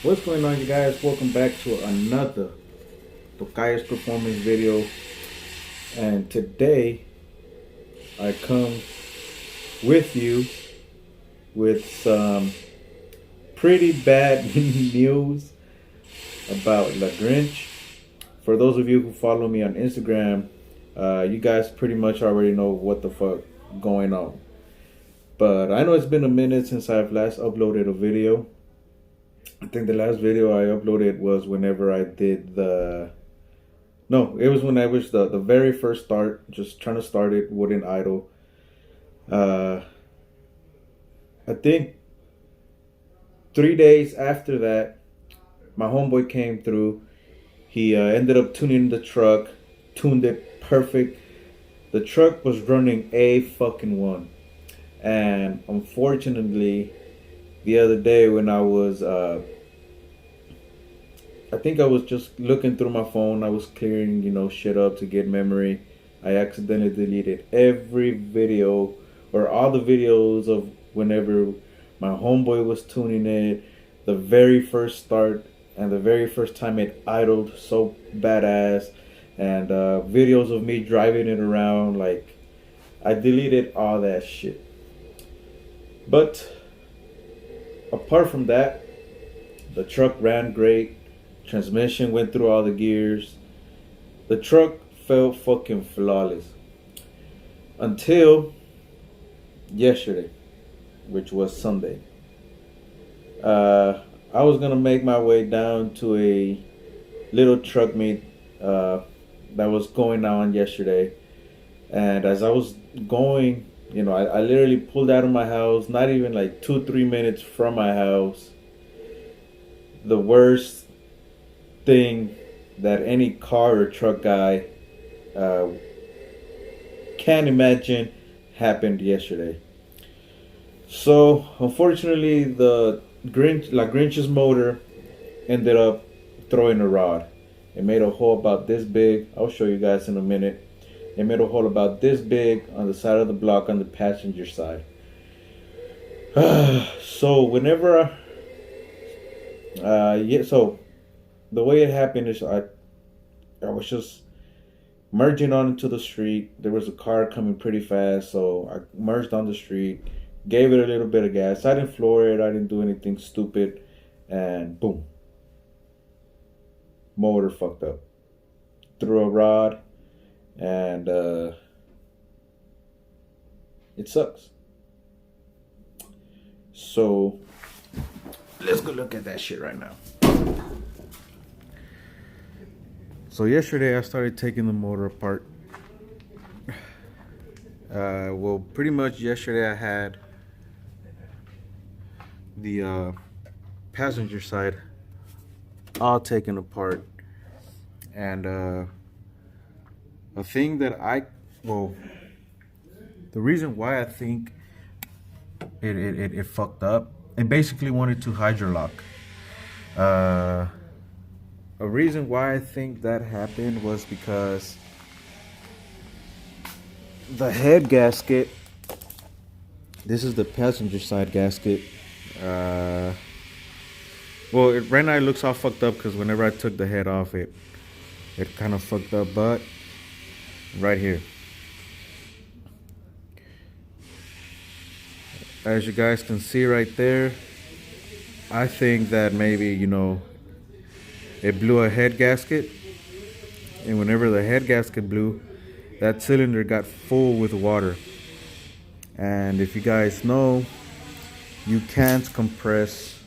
What's going on, you guys? Welcome back to another Tokaya's performance video. And today I come with you with some pretty bad news about the Grinch. For those of you who follow me on Instagram, you guys pretty much already know what the fuck going on. But I know it's been a minute since I've last uploaded a video. I think the last video I uploaded was whenever I did the. No, it was when I was the very first start, just trying to start it, wooden idol. Uh, I think 3 days after that, my homeboy came through. He ended up tuning the truck, tuned it perfect. The truck was running a fucking one. And unfortunately, the other day when I think I was just looking through my phone. I was clearing, shit up to get memory. I accidentally deleted every video or all the videos of whenever my homeboy was tuning it, the very first start and the very first time it idled so badass, and videos of me driving it around. Like, I deleted all that shit. But apart from that, the truck ran great. Transmission went through all the gears. The truck felt fucking flawless. Until yesterday, which was Sunday. I was gonna make my way down to a little truck meet that was going on yesterday. And as I was going, I literally pulled out of my house, not even like 2-3 minutes from my house. The worst thing that any car or truck guy can imagine happened yesterday. So unfortunately, the Grinch's motor ended up throwing a rod. It made a hole about this big. I'll show you guys in a minute. It made a hole about this big on the side of the block on the passenger side. So whenever so the way it happened is I was just merging onto the street. There was a car coming pretty fast, so I merged on the street, gave it a little bit of gas. I didn't floor it, I didn't do anything stupid, and boom. Motor fucked up. Threw a rod, and it sucks. So let's go look at that shit right now. So yesterday I started taking the motor apart. Well, pretty much yesterday I had the passenger side all taken apart, and a thing that the reason why I think it fucked up, it basically wanted to hydrolock. A reason why I think that happened was because the head gasket, this is the passenger side gasket. Right now it looks all fucked up because whenever I took the head off, it kind of fucked up. But right here, as you guys can see right there, I think that maybe, it blew a head gasket, and whenever the head gasket blew, that cylinder got full with water. And if you guys know, you can't compress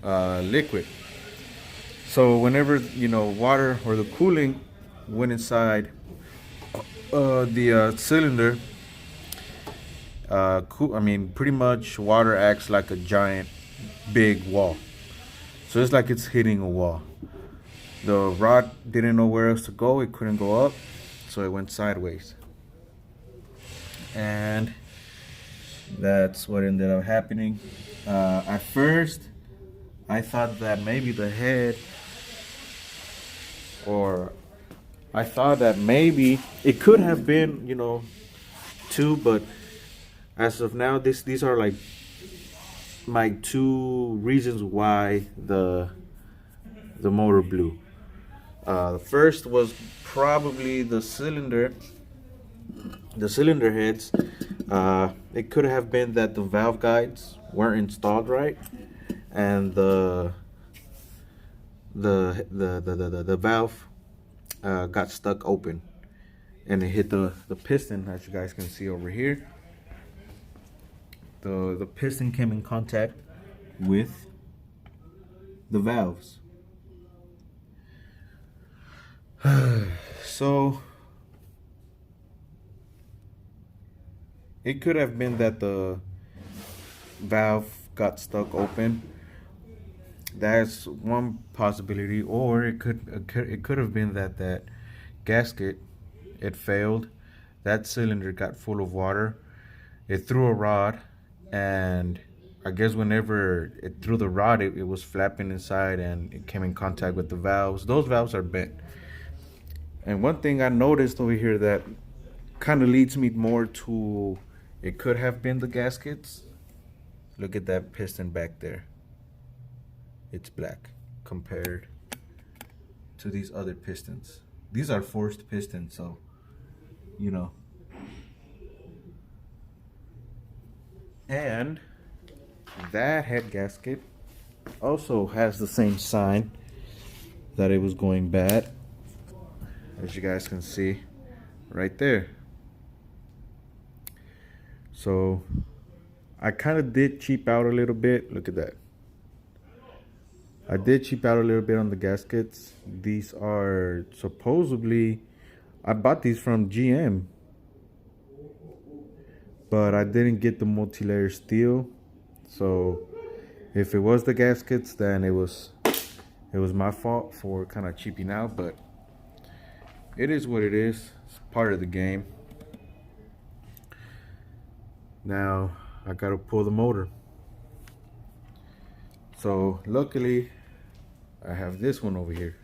liquid. So whenever water or the cooling went inside the cylinder, pretty much water acts like a giant big wall. So it's like it's hitting a wall. The rod didn't know where else to go. It couldn't go up, so it went sideways. And that's what ended up happening. At first, I thought that maybe the head, or I thought that maybe it could have been, two, but as of now, these are like my two reasons why the motor blew. The first was probably the cylinder heads. It could have been that the valve guides weren't installed right, and the valve got stuck open, and it hit the piston, as you guys can see over here. The piston came in contact with the valves. So it could have been that the valve got stuck open. That's one possibility, or it could have been that gasket, it failed. That cylinder got full of water. It threw a rod, and I guess whenever it threw the rod, it was flapping inside, and it came in contact with the valves. Those valves are bent. And one thing I noticed over here that kind of leads me more to it could have been the gaskets. Look at that piston back there. It's black compared to these other pistons. These are forced pistons, so you know. And that head gasket also has the same sign that it was going bad, as you guys can see right there. So I kind of did cheap out a little bit. Look at that. I did cheap out a little bit on the gaskets. These are supposedly, I bought these from GM, but I didn't get the multi-layer steel. So if it was the gaskets, then it was my fault for kind of cheaping out, but it is what it is. It's part of the game. Now I gotta pull the motor. So luckily I have this one over here.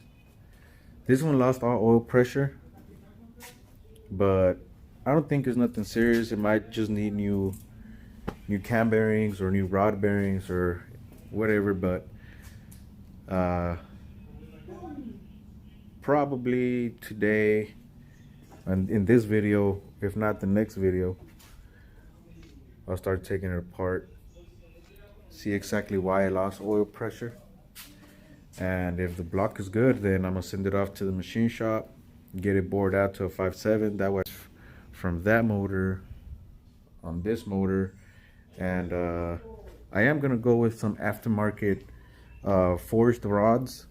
This one lost all oil pressure, but I don't think it's nothing serious. It might just need new cam bearings or new rod bearings or whatever, but probably today and in this video, if not the next video, I'll start taking it apart, see exactly why I lost oil pressure, and if the block is good, then I'm gonna send it off to the machine shop, get it bored out to a 5.7. That way from that motor on this motor. And I am gonna go with some aftermarket forged rods,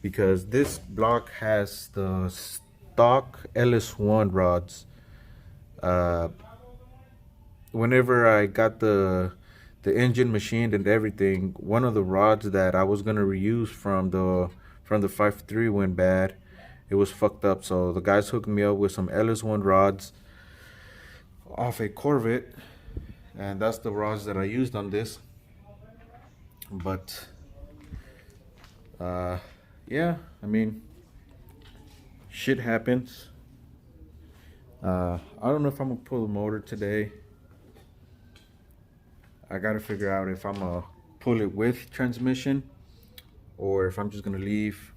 because this block has the stock LS1 rods. Whenever I got the engine machined and everything, one of the rods that I was gonna reuse from the 5.3 went bad. It was fucked up, so the guys hooked me up with some LS1 rods off a Corvette, and that's the rods that I used on this. But yeah, I mean, shit happens. I don't know if I'm gonna pull the motor today. I gotta figure out if I'm gonna pull it with transmission or if I'm just gonna leave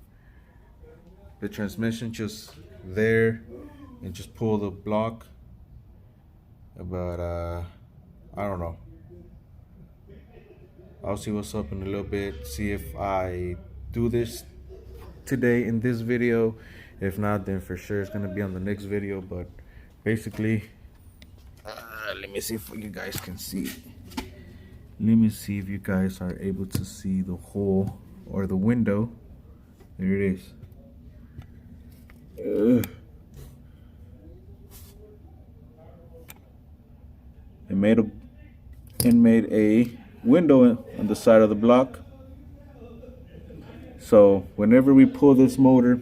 the transmission just there and just pull the block. But I don't know. I'll see what's up in a little bit, see if I do this today in this video. If not, then for sure it's gonna be on the next video. But basically, let me see if you guys can see. Let me see if you guys are able to see the hole or the window. There it is. It made a window on the side of the block. So whenever we pull this motor,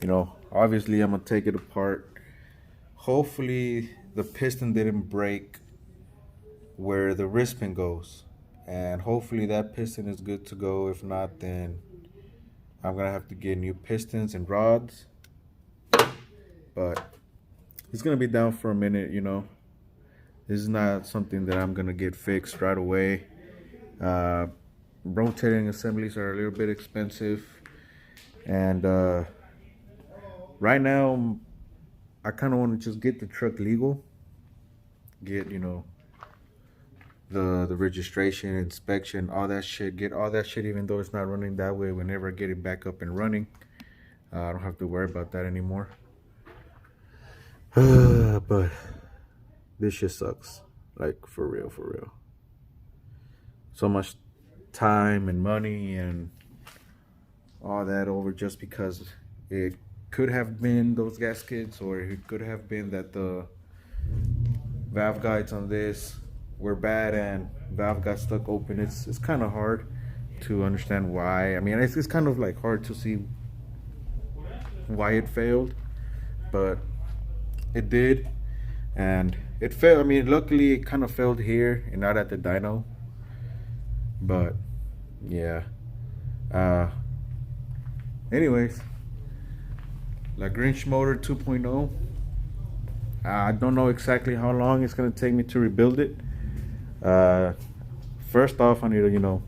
you know, obviously I'm gonna take it apart. Hopefully the piston didn't break where the wrist pin goes, and hopefully that piston is good to go. If not, then I'm gonna have to get new pistons and rods. But it's gonna be down for a minute, you know. This is not something that I'm gonna get fixed right away. Uh, Rotating assemblies are a little bit expensive, and right now I kind of want to just get the truck legal, get the registration, inspection, all that shit, get all that shit, even though it's not running that way. Whenever I get it back up and running, I don't have to worry about that anymore. But this shit sucks, like for real, for real. So much time and money and all that over just because it could have been those gaskets, or it could have been that the valve guides on this were bad and valve got stuck open. It's kind of hard to understand why. I mean, it's kind of like hard to see why it failed, but it did, and it failed. I mean, luckily it kind of failed here and not at the dyno, but yeah. Anyways, La Grinch motor 2.0. I don't know exactly how long it's gonna take me to rebuild it. First off, I need to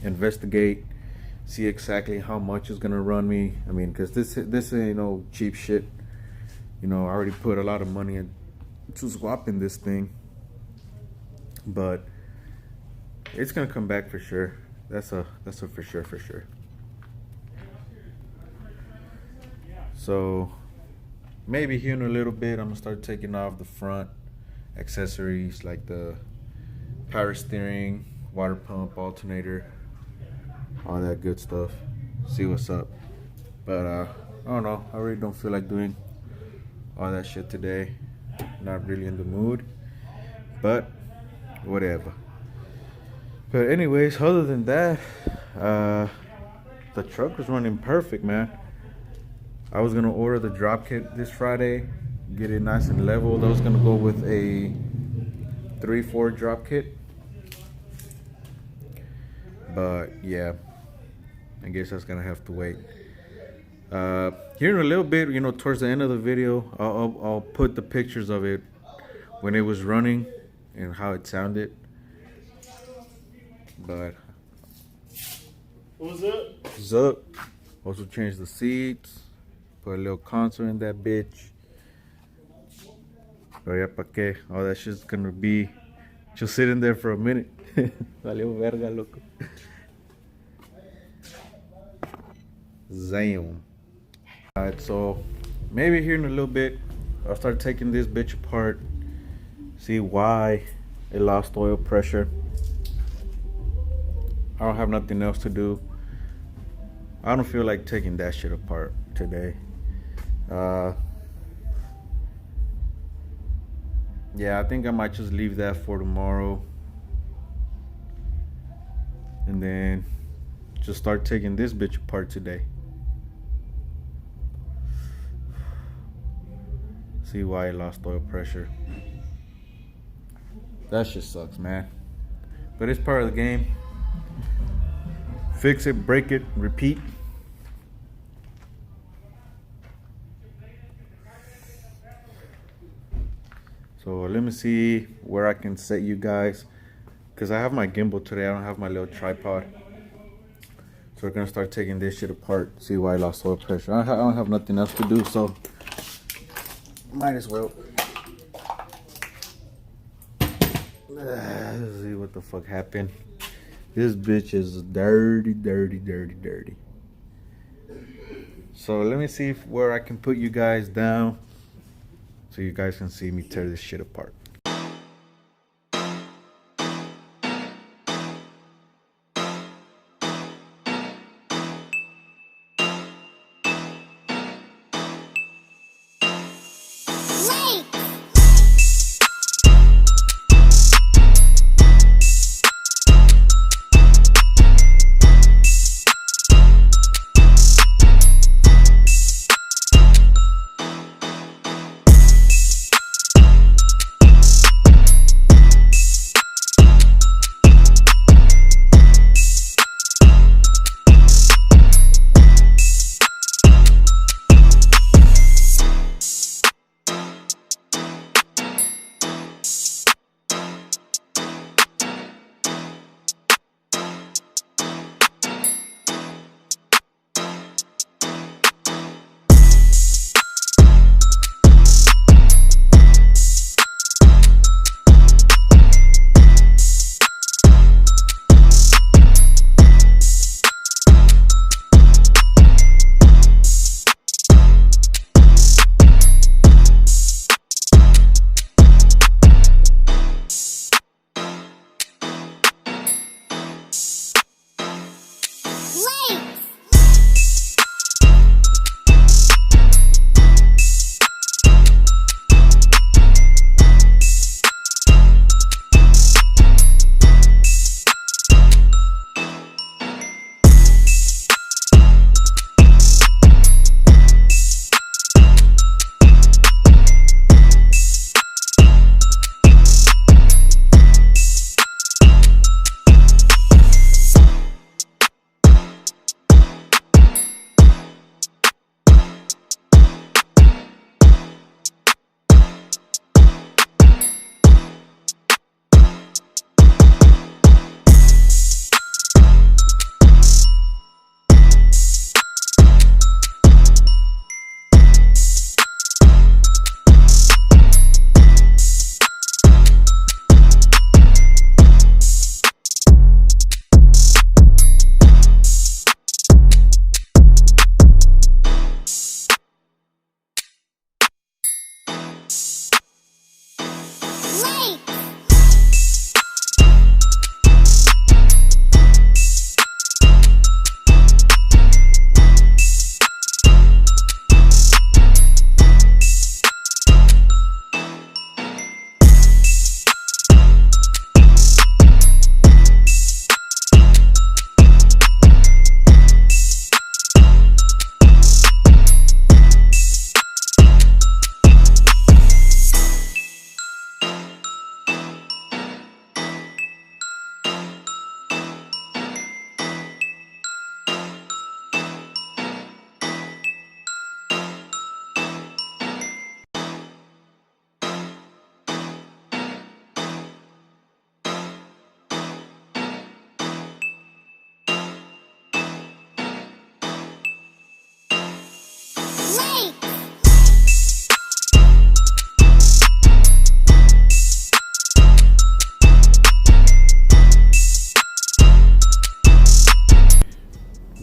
investigate, see exactly how much it's gonna run me. I mean, because this ain't no cheap shit. I already put a lot of money into swapping this thing, but it's gonna come back for sure. That's a for sure. So maybe here in a little bit, I'm gonna start taking off the front accessories like the power steering, water pump, alternator, all that good stuff. See what's up. But I don't know. I really don't feel like doing all that shit today. Not really in the mood. But whatever. But anyways, other than that, the truck was running perfect, man. I was gonna order the drop kit this Friday, get it nice and leveled. I was gonna go with a 3/4 drop kit, but yeah, I guess that's gonna have to wait. Here in a little bit, towards the end of the video, I'll put the pictures of it when it was running and how it sounded. But what was that? What's up? Also changed the seats. Put a little console in that bitch. But yeah, pa' qué? All that shit's gonna be just sitting there for a minute. Valió verga, loco. Zam. Alright, so maybe here in a little bit, I'll start taking this bitch apart, see why it lost oil pressure. I don't have nothing else to do. I don't feel like taking that shit apart today. Yeah, I think I might just leave that for tomorrow, and then just start taking this bitch apart today. See why it lost oil pressure. That shit sucks, man. But it's part of the game. Fix it, break it, repeat. So let me see where I can set you guys, because I have my gimbal today. I don't have my little tripod. So we're gonna start taking this shit apart, see why I lost oil pressure. I don't have nothing else to do, so might as well. Let's see what the fuck happened. This bitch is dirty. So let me see where I can put you guys down, so you guys can see me tear this shit apart.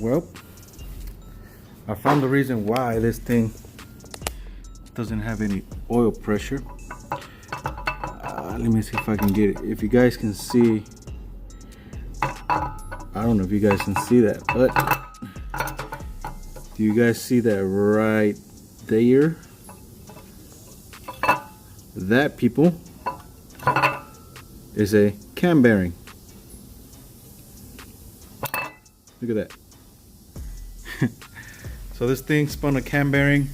Well, I found the reason why this thing doesn't have any oil pressure. Let me see if I can get it. If you guys can see, I don't know if you guys can see that, but do you guys see that right there? That, people, is a cam bearing. Look at that. So this thing spun a cam bearing.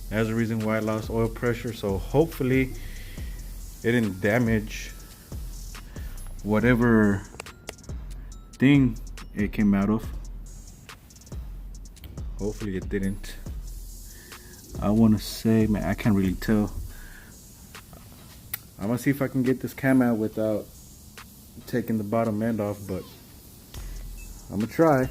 That's the reason why I lost oil pressure. So hopefully it didn't damage whatever thing it came out of. Hopefully it didn't. I want to say, man, I can't really tell. I'm gonna see if I can get this cam out without taking the bottom end off, but I'm gonna try.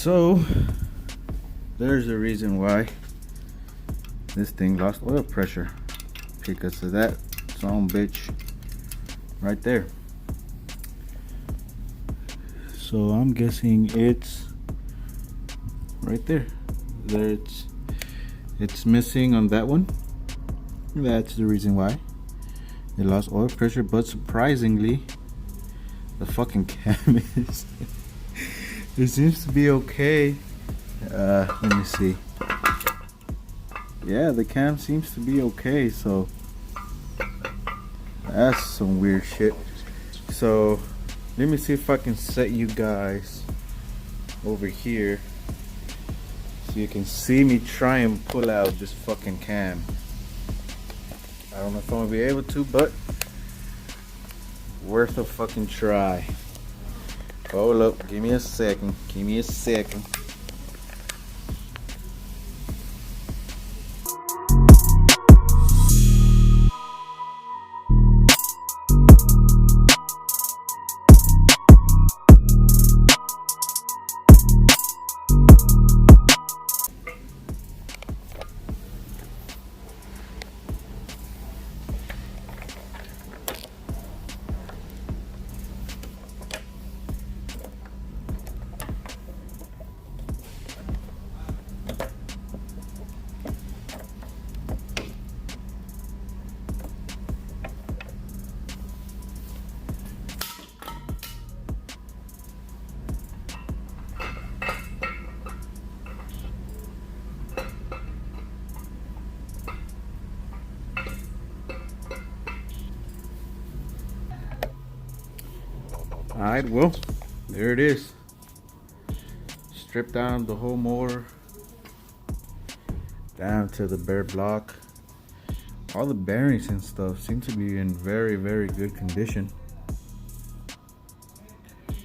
So there's the reason why this thing lost oil pressure, because of that son bitch right there. So I'm guessing it's right there. There it's missing on that one. That's the reason why it lost oil pressure. But surprisingly, the fucking cam is it seems to be okay. Let me see. Yeah, the cam seems to be okay, so that's some weird shit. So let me see if I can set you guys over here so you can see me try and pull out this fucking cam. I don't know if I'm gonna be able to, but worth a fucking try. Hold up, give me a second. Give me a second. Alright, well, there it is. Stripped down the whole motor down to the bare block. All the bearings and stuff seem to be in very, very good condition,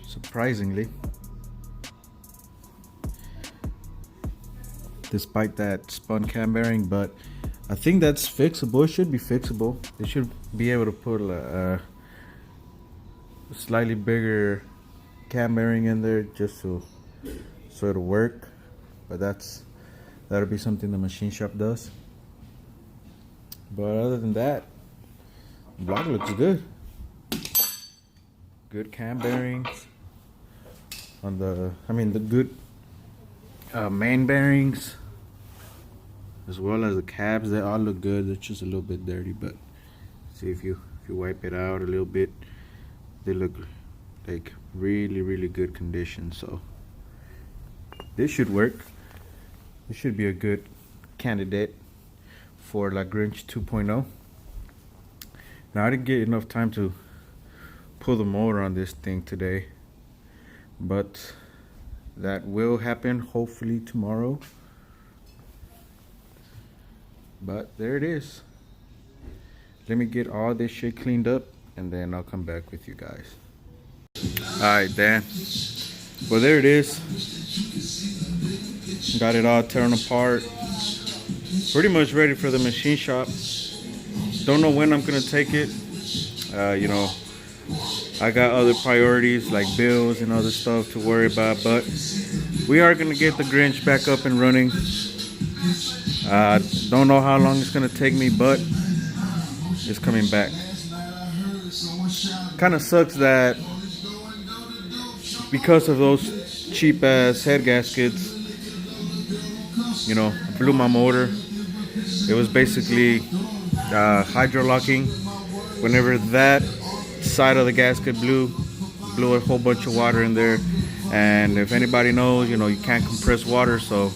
surprisingly, despite that spun cam bearing. But I think that's fixable. It should be fixable. They should be able to put a slightly bigger cam bearing in there just so it'll work. But that'll be something the machine shop does. But other than that, the block looks good. Good cam bearings on the good main bearings, as well as the cabs. They all look good. They're just a little bit dirty, but see, if you wipe it out a little bit, they look like really, really good condition. So this should work. This should be a good candidate for La Grinch 2.0. Now, I didn't get enough time to pull the motor on this thing today, but that will happen hopefully tomorrow. But there it is. Let me get all this shit cleaned up, and then I'll come back with you guys. Alright, Dan. Well, there it is. Got it all torn apart. Pretty much ready for the machine shop. Don't know when I'm gonna take it. You know, I got other priorities like bills and other stuff to worry about, but we are gonna get the Grinch back up and running. Don't know how long it's gonna take me, but it's coming back. Kind of sucks that because of those cheap ass head gaskets, you know, blew my motor. It was basically hydro locking. Whenever that side of the gasket blew a whole bunch of water in there. And if anybody knows, you know, you can't compress water, so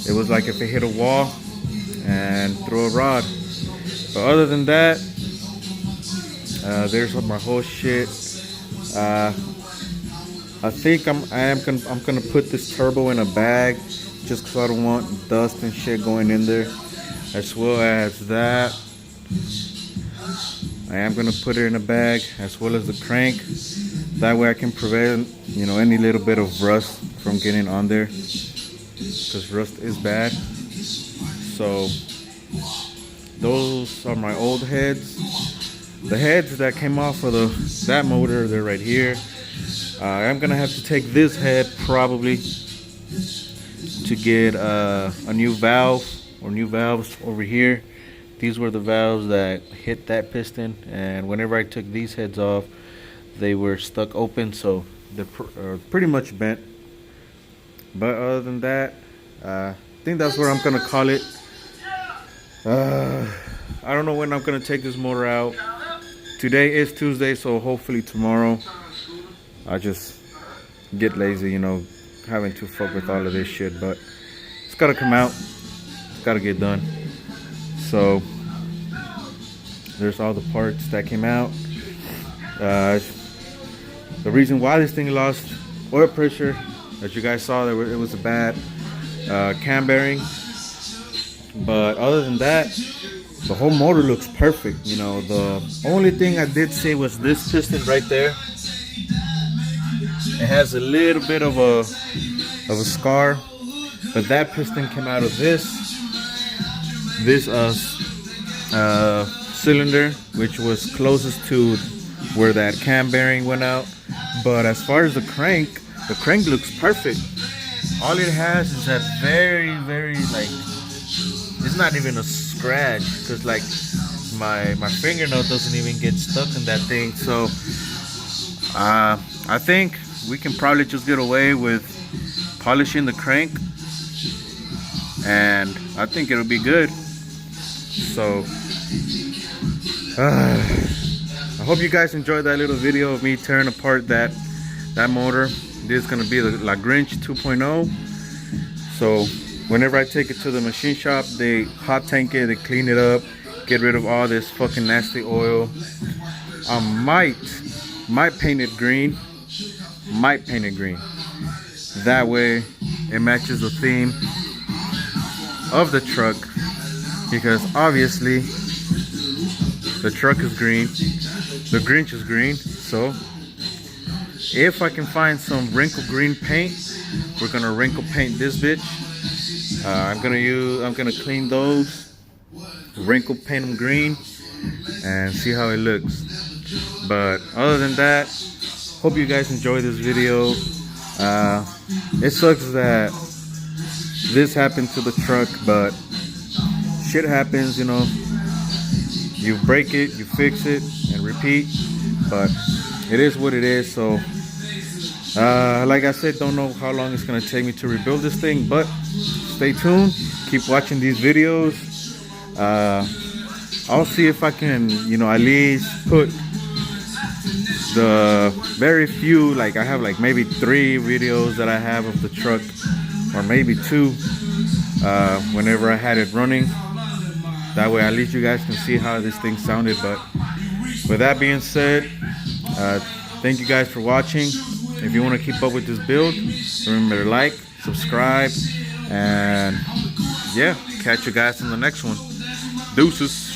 it was like if it hit a wall and threw a rod. But other than that, there's my whole shit. I think I'm gonna put this turbo in a bag, just because I don't want dust and shit going in there. As well as that, I am gonna put it in a bag, as well as the crank. That way I can prevent, you know, any little bit of rust from getting on there, because rust is bad. So those are my old heads. The heads that came off of that motor, they're right here. I'm gonna have to take this head probably to get a new valve or new valves over here. These were the valves that hit that piston, and whenever I took these heads off, they were stuck open, so they're pretty much bent. But other than that, I think that's what I'm gonna call it. I don't know when I'm gonna take this motor out. Today is Tuesday, so hopefully tomorrow. I just get lazy, having to fuck with all of this shit, but it's gotta come out. It's gotta get done. So there's all the parts that came out. The reason why this thing lost oil pressure, as you guys saw, it was a bad cam bearing. But other than that, the whole motor looks perfect. The only thing I did say was this piston right there. It has a little bit of a scar, but that piston came out of this cylinder, which was closest to where that cam bearing went out. But as far as the crank looks perfect. All it has is that very, very, it's not even a scratch, because my fingernail doesn't even get stuck in that thing. So I think we can probably just get away with polishing the crank, and I think it'll be good. So I hope you guys enjoyed that little video of me tearing apart that motor. This is gonna be the Grinch 2.0. So whenever I take it to the machine shop, they hot tank it, they clean it up, get rid of all this fucking nasty oil. I might paint it green. That way it matches the theme of the truck, because obviously the truck is green, the Grinch is green. So if I can find some wrinkle green paint, we're gonna wrinkle paint this bitch. I'm gonna clean those, wrinkle paint them green, and see how it looks. But other than that, hope you guys enjoyed this video. It sucks that this happened to the truck, but shit happens, You break it, you fix it, and repeat. But it is what it is. So like I said, don't know how long it's gonna take me to rebuild this thing, but stay tuned, keep watching these videos. I'll see if I can, at least put the very few, I have maybe 3 videos that I have of the truck, or maybe 2, whenever I had it running. That way at least you guys can see how this thing sounded. But with that being said, thank you guys for watching. If you want to keep up with this build, remember to like, subscribe, and yeah, catch you guys in the next one. Deuces.